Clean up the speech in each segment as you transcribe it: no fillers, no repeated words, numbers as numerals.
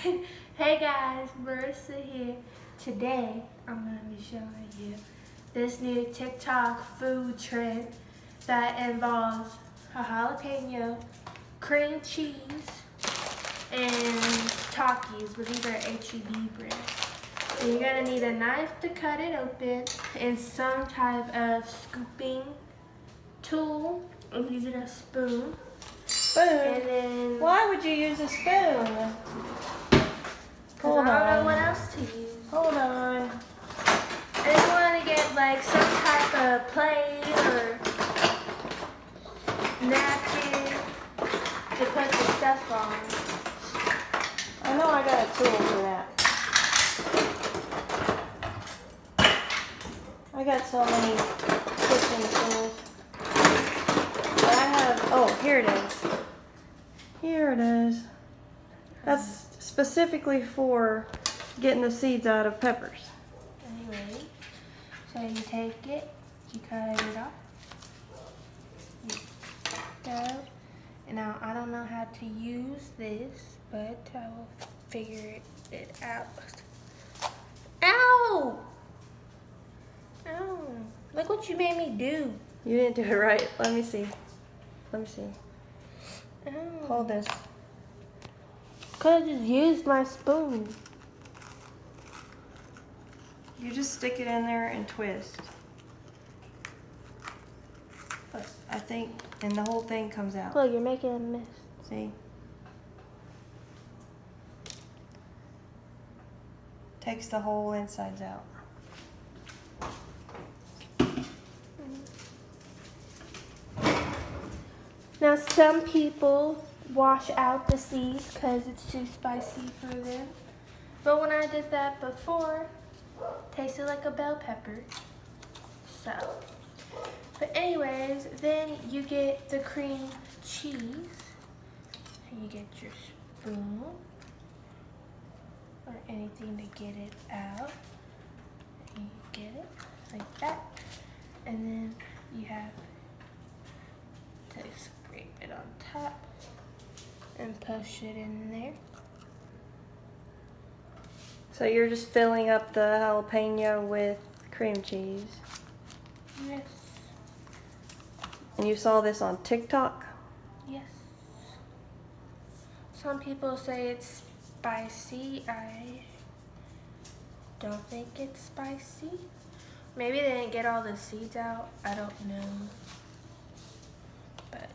Hey guys, Marissa here. Today, I'm going to be showing you this new TikTok food trend that involves a jalapeno, cream cheese, and Takis, but these are H-E-B brands. And you're going to need a knife to cut it open and some type of scooping tool. I'm using a spoon. Spoon? And then, why would you use a spoon? because I don't know what else to use. Hold on. I just want to get like some type of plate or napkin to put the stuff on. I know I got a tool for that. I got so many kitchen tools. But I have, oh, here it is. Here it is. That's specifically for getting the seeds out of peppers. Anyway, so you take it, you cut it off. You go. And now I don't know how to use this, but I will figure it out. Ow! Ow! Look what you made me do. You didn't do it right. Let me see. Let me see. Ow. Hold this. Could have just used my spoon. You just stick it in there and twist. But I think, and the whole thing comes out. Look, you're making a mess. See? Takes the whole insides out. Now some people wash out the seeds because it's too spicy for them. But when I did that before, it tasted like a bell pepper. So, but anyways, then you get the cream cheese. And you get your spoon or anything to get it out. And you get it like that. And then you have to scrape it on top and push it in there. So you're just filling up the jalapeno with cream cheese. Yes. And you saw this on TikTok? Yes. Some people say it's spicy. I don't think it's spicy. Maybe they didn't get all the seeds out. I don't know. But,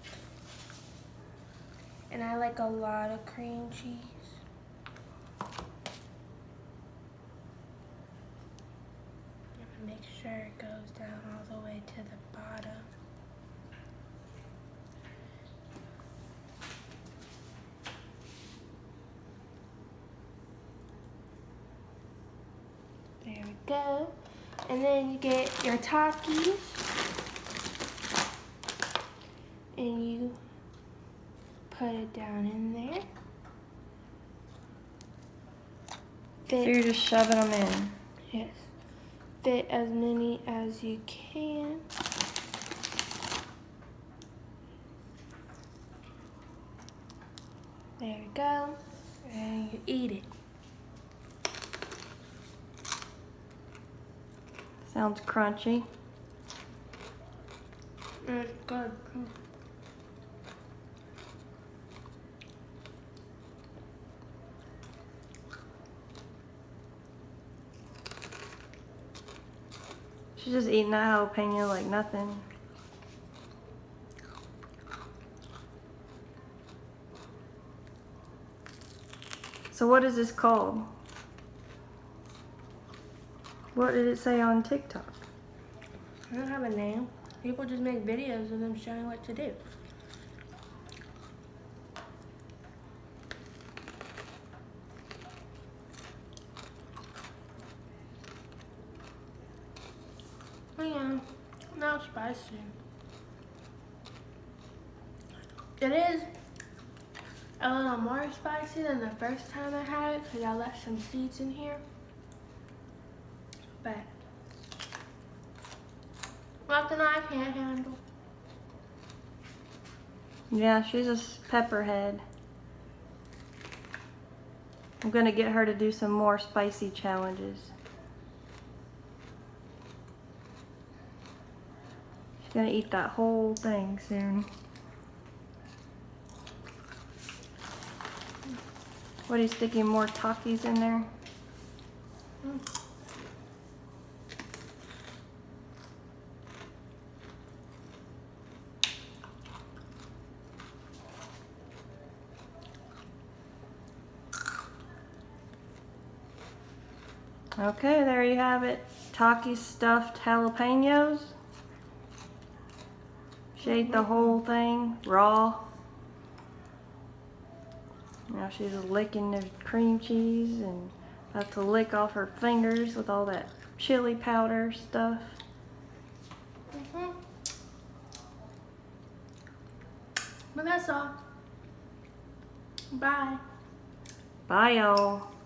and I like a lot of cream cheese. Make sure it goes down all the way to the bottom. There we go. And then you get your Takis. And you put it down in there. So you're just shoving them in. Yes. Fit as many as you can. There we go. And you eat it. Sounds crunchy. It's good. She's just eating that jalapeno like nothing. So what is this called? What did it say on TikTok? I don't have a name. People just make videos of them showing what to do. Yeah, not spicy. It is a little more spicy than the first time I had it because I left some seeds in here. But nothing I can't handle. Yeah, she's a pepperhead. I'm gonna get her to do some more spicy challenges. She's gonna eat that whole thing soon. What, are you sticking more Takis in there? Okay, there you have it. Takis stuffed jalapeños. She ate the whole thing raw. Now she's licking the cream cheese and about to lick off her fingers with all that chili powder stuff. But that's all. Bye. Bye, y'all.